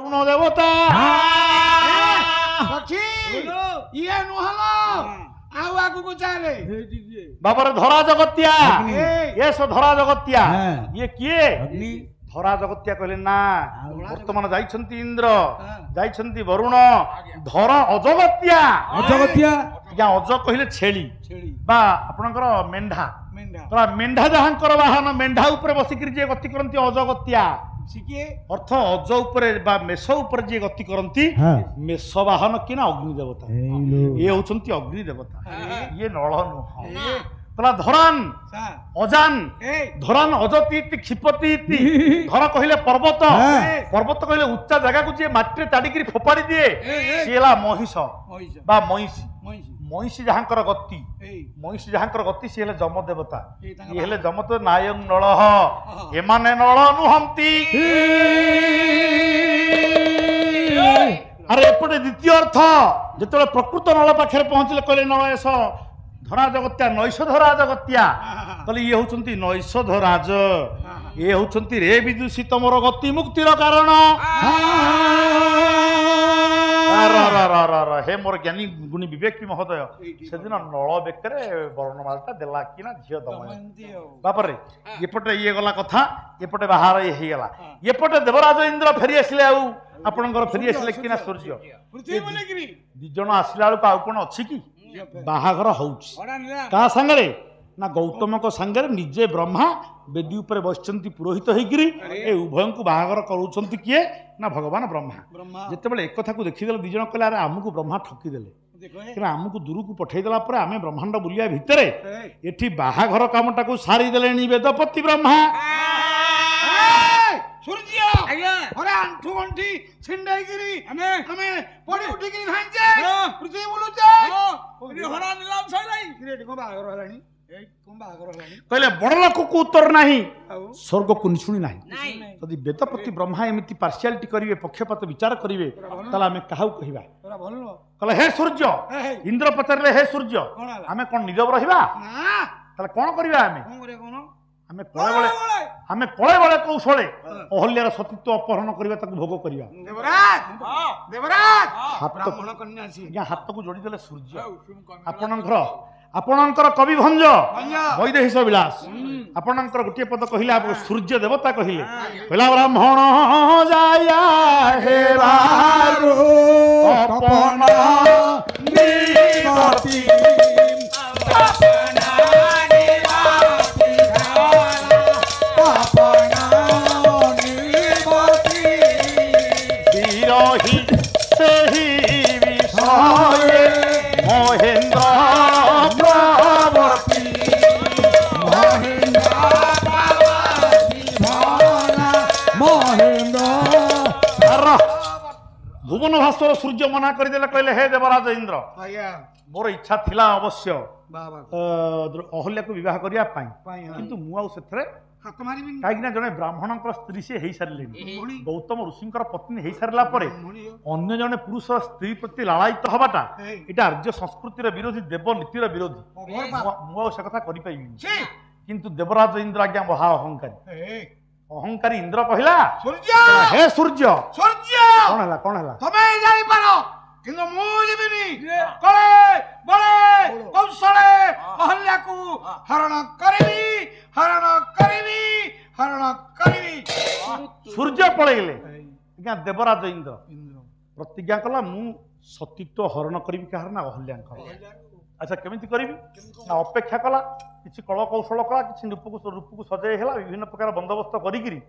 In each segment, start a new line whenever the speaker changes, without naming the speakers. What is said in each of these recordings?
वरुण देवता
ये नुहलो आउ आगु को चाले
बाबर धरा जगत्या ये सो धरा जगत्या ये किए धरा जगत्या कहले ना वर्तमान जाइछंती इंद्र जाइछंती वरुण धरा अजगत्या या अज कहले छेली बा आपनकर मेंढा मेंढा जहांकर वाहन मेंढा ऊपर बसिक जे गति करंती अजगत्या अर्थ अज उपरे बा मेष ऊपर जे गति करंती मेष वाहन कि ना अग्नि देवता ये होचंती अग्नि देवता ये नळ नुह तला धरान अजान धरान अजती क्षिपति धर कहले पर्वत पर्वत कहले उच्चा जगह को जे माटी ताड़ी फोपाड़ी दिए सीला महिष बा महिषी महिषी जहांकर गति महिषी जहांकर गति सी हेले जम देवता ये हेले जम तो नायं नळ एमाने नळ नुहंती अरे एपटे द्वितीय अर्थ जेतले प्रकृत नळ पाखरे पहुंचले कहले नळेश धरा जगत्या नैष धरा जगत्या कहले ये होचंती नैष धराज ये होचंती रे विदुषी तमर गति मुक्तिर कारण हे मोर ज्ञानी गुणी विवेकी महोदय से दिन नल बेकरे वर्णमालटा देला कि ना झियो दमयंती बापर रे एपटे ये गला कथा एपटे बाहर ये हे गला एपटे देवराज इंद्र फेरी आसिले आउ आपनकर फेरी आसिले कि ना सूर्य दि जण आसिला बेलू आउ कोन अछि कि बाहागर होउछि का संगरे ना गौतम को संगरे निजे ब्रह्मा वेदी ऊपर बसचंती पुरोहित होइगिरी ए उभय को बाहागर करूछंती किए ना भगवान ब्रह्मा जेतेबेले एक कथा को देखिदेले दि जण कहले अरे हमकु ब्रह्मा ठकी देले कि हमकु दूर को पठेई देला पर आमे ब्रह्मांड बुलिया भितरे एठी बाहागर कामटा को सारी देलेनी वेदपति ब्रह्मा
सूर्य अरे अंठू अंठी छिंडाईगिरी हमें पड़ी उठीगिरी भांजे पृथ्वी बुलुचे रे हरा नीलाम सैलाई रे को बाहागर हलानी
कहले बड़ लोक को उत्तर नहीं स्वर्ग को निशुणी नहीं यदि वेदपति ब्रह्मा एमती पार्शियालिटी करिवे पक्षपात विचार करिवे ताला हमें काहू कहिबा कहले हे सूर्य इंद्र पचारले हे सूर्य हमें कोन निजब रहिबा ताला कोन करिबा हमें कळे बळे कौशले अहल्यार सतीत्व अपहरण करिबा ताको भोग करिबा देवराज हाथ को जोड़ी देले सूर्य आपणकर कवि भंज वैदेहिश विलास आपणकर गोटे पद कहले सूर्य देवता कहले कहला ब्राह्मण जाया हे बारो अपना निवती विरही सही विषय महेंद्र भुवन भास्वर सूर्य मना करदेले कहले हे देवराज इंद्र मोर इच्छा थिला अवश्य अहल्या को विवाह करिया किंतु मु आउ सेथरे हाथ मारिबिनी काईना जने ब्राह्मण स्त्री से हेई सारलेनी गौतम ऋषिंकर पत्नी हेई सारला परे अन्य जने पुरुष स्त्री प्रति लालायित हबाटा एटा आर्य संस्कृतिर विरोधी देव नीतिर विरोधी मु आउ से कथा करि पाइबिनी किंतु देवराज इंद्र आज्ञा महा अहंकारी इंद्र कहला सूर्य हे सूर्य कौन हला तमे जाई पारो किंतु मु जेबिनी कळे बळे कौशले अहल्या को हरण करबी सूर्य पळेले आज्ञा देवराज इंद्र प्रतिज्ञा कला मु सतीत्व हरण करबी कहर ना अहल्या अच्छा केमिति करिबी ना अपेक्षा कला किछि कल कौशल कला किछि रूप को सजाई हेला विभिन्न प्रकार बंदोबस्त करिगिरी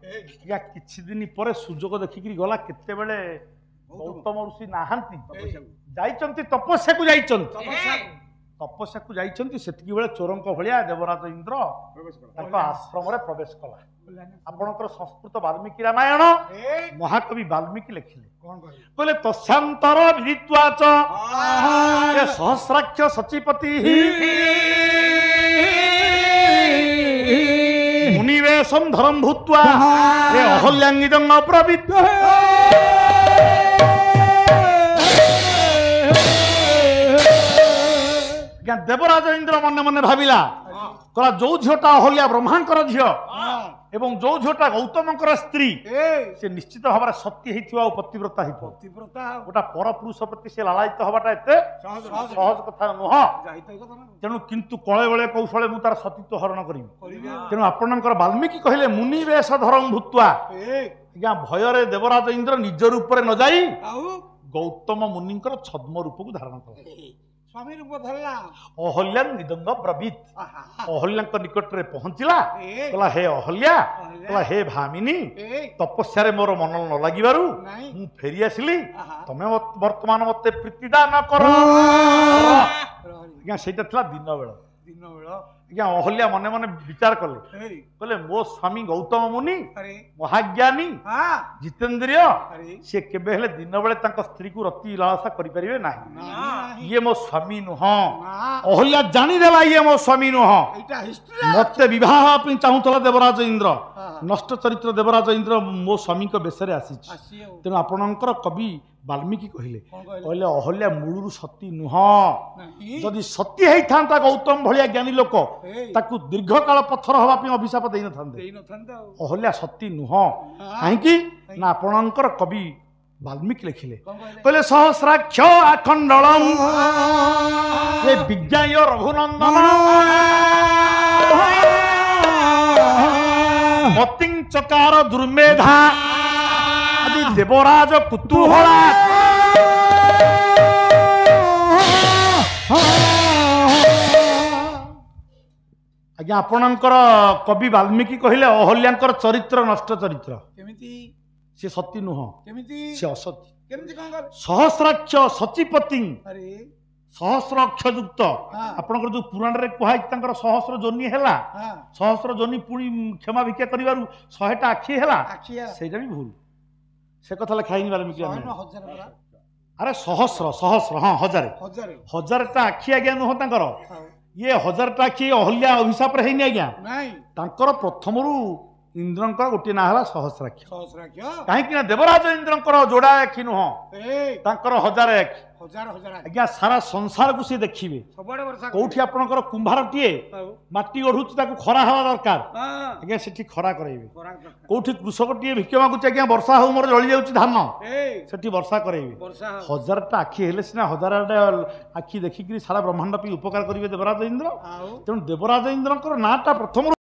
या किछि दिन पर सुजोग देखिगिरी गला केते बेले गौतम ऋषि नाहांती जाइचंती तपस्या को जाइचंती सेतिकी बेले चोरंक भलिया देवराज इंद्र ताको आश्रम रे प्रवेश कला आपनकर संस्कृत वाल्मीकि रामायण महाकवि वाल्मीकि लिखिले कहले तस्यांतर विदित्वा च सहस्राक्ष सचिपति मुनिवेशम धर्म भूत्वा अहल्याङ्गिदं अप्रविद्ध देवराज इंद्र मन मन भाविला कला जो झीटा अहल्या ब्रह्मांकर झील এবং ଯୋଉ ଝିଅଟା ଗୌତମଙ୍କର ସ୍ତ୍ରୀ ସେ ନିଶ୍ଚିତ ଭାବରେ ସତ୍ୟ ହେଇଥିବ ଆଉ ପତିବ୍ରତା ହେଇଥିବ। ଗୋଟା ପରପୁରୁଷ ପ୍ରତି ସେ ଲାଳାୟିତ ହବାଟା ଏତେ ସହଜ କଥା ନୁହଁ। ତେଣୁ କିନ୍ତୁ କଳେ ବଳେ କୌଶଳେ ମୁଁ ତାର ସତୀତ୍ୱ ହରଣ କରିବି। ତେଣୁ ଆପଣଙ୍କର ବାଲ୍ମୀକି କହିଲେ ମୁନି ବେଶ ଧରଂ ଭୂତ୍ୱା। ଆଜ୍ଞା ଭୟରେ ଦେବରାଜ ଇନ୍ଦ୍ର ନିଜ ରୂପରେ ନ ଯାଇ ଗୌତମ ମୁନିଙ୍କର ଛଦ୍ମ ରୂପକୁ ଧାରଣ କଲେ।
ସ୍ୱାମୀ ରୂପ ଧରିଲା।
ଅହଲ୍ୟା ନିଦଙ୍ଗ ବ୍ରବୀତ୍। ଅହଲ୍ୟାଙ୍କ ନିକଟରେ ପହଞ୍ଚିଲା, କହିଲା ହେ ଅହଲ୍ୟା, କହିଲା ହେ ଭାମିନୀ, ତପସ୍ୟାରେ ମୋର ମନ ନ ଲାଗିବାରୁ ମୁଁ ଫେରି ଆସିଲି, ତମେ ବର୍ତ୍ତମାନ ମତେ ପ୍ରୀତିଦାନ କର। ଆଜ୍ଞା ସେଇଟା ଥିଲା ଦିନ ବେଳ। ଆଜ୍ଞା ଅହଲ୍ୟା ମନେ ମନେ ବିଚାର କଲେ, କହିଲେ ମୋ ସ୍ୱାମୀ ଗୌତମ ମୁନି ମହାଜ୍ଞାନୀ ଜିତେନ୍ଦ୍ରିୟ, ସେ କେବେ ହେଲେ ଦିନ ବେଳେ ତାଙ୍କ ସ୍ତ୍ରୀକୁ ରତି ଲାଳସା କରିପାରିବେ ନାହିଁ। ଇଏ ମୋ ସ୍ୱାମୀ ନୁହଁ। ଅହଲ୍ୟା ଜାଣିଦେଲା ଇଏ ମୋ ସ୍ୱାମୀ ନୁହଁ, ମତେ ବିବାହ ହେବା ପାଇଁ ଚାହୁଁଥିଲା ଦେବରାଜ ଇନ୍ଦ୍ର। ନଷ୍ଟ ଚରିତ୍ର ଦେବରାଜ ଇନ୍ଦ୍ର ମୋ ସ୍ୱାମୀଙ୍କ ବେଶରେ ଆସିଛି। ତେଣୁ ଆପଣଙ୍କର କବି ବାଲ୍ମୀକି କହିଲେ ଅହଲ୍ୟା ମୂଳରୁ ସତୀ ନୁହଁ। ଯଦି ସତୀ ହେଇଥାନ୍ତା ଗୌତମ ଭଳିଆ ଜ୍ଞାନୀ ଲୋକ ତାକୁ ଦୀର୍ଘକାଳ ପଥର ହବା ପାଇଁ ଅଭିଶାପ ଦେଇନଥାନ୍ତେ। ଅହଲ୍ୟା ସତୀ ନୁହଁ। କାହିଁକି ନା ଆପଣଙ୍କର କବି ବାଲ୍ମୀକି ଲେଖିଲେ, କହିଲେ ସହସ୍ରାକ୍ଷ ଆଖଣ୍ଡଳଂ ଏ ବିଜ୍ଞାୟ ରଘୁନନ୍ଦନ ମତିଂ ଚକାର ଦୁର୍ମେଧା ଆଜି ଦେବରାଜ କୁତୁହଳା। ଆଜ୍ଞା ଆପଣଙ୍କର କବି ବାଲ୍ମୀକି କହିଲେ ଅହଲ୍ୟାଙ୍କର ଚରିତ୍ର ନଷ୍ଟ ଚରିତ୍ର।
କେମିତି?
ସେ ସତୀ ନୁହଁ,
କେମିତି?
ସେ ଅସତୀ।
କେମିତି କଣ କର?
ସହସ୍ରାକ୍ଷ ସଚିପତି,
ଆରେ
ସହସ୍ର ଅକ୍ଷ ଯୁକ୍ତ। ଆପଣଙ୍କର ଯୋଉ ପୁରାଣରେ କୁହାଯାଇଛି ତାଙ୍କର ସହସ୍ର ଯୋନି ହେଲା, ସହସ୍ର ଯୋନି ପୁଣି କ୍ଷମା ଭିକ୍ଷା କରିବାରୁ 100ଟା ଆଖି ହେଲା, ସେଇଟା ବି ଭୁଲ। ସେ କଥା ଲେଖା ହେଇନି ବାଲ୍ମୀକି। ଆରେ ସହସ୍ର ସହସ୍ର, ହଁ ହଜାରଟା ଆଖି ଆଜ୍ଞା ନୁହଁ ତାଙ୍କର। ଇଏ 1000ଟା ଆଖି ଅହଲ୍ୟା ଅଭିଶାପରେ ହେଇନି ଆଜ୍ଞା। ତାଙ୍କର ପ୍ରଥମରୁ ଇନ୍ଦ୍ରଙ୍କର ଗୋଟିଏ ନାଁ ହେଲା ସହସ୍ରାକ୍ଷ। କାହିଁକି ନା ଦେବରାଜ ଇନ୍ଦ୍ରଙ୍କର ଯୋଡା ଆଖି ନୁହଁ, ତାଙ୍କର 1000 ଆଖି। ଆଜ୍ଞା ସାରା ସଂସାରକୁ ସେ ଦେଖିବେ। କୋଉଠି ଆପଣଙ୍କର କୁମ୍ଭାରଟିଏ ମାଟି ଗଢୁଛି ତାକୁ ଖରା ହେବା ଦରକାର, ଆଜ୍ଞା ସେଠି ଖରା କରାଇବେ। କୋଉଠି କୃଷକଟିଏ ଭିକ୍ଷ ମାଗୁଛି, ଆଜ୍ଞା ବର୍ଷା ହଉ ମୋର ଜଳି ଯାଉଛି ଧାନ, ସେଠି ବର୍ଷା କରାଇବେ। 1000ଟା ଆଖି ହେଲେ ସିନା 1000ଟା ଆଖି ଦେଖିକିରି ସାରା ବ୍ରହ୍ମାଣ୍ଡ ପାଇଁ ଉପକାର କରିବେ ଦେବରାଜ ଇନ୍ଦ୍ର। ତେଣୁ ଦେବରାଜ ଇନ୍ଦ୍ରଙ୍କର ନାଁଟା ପ୍ରଥମରୁ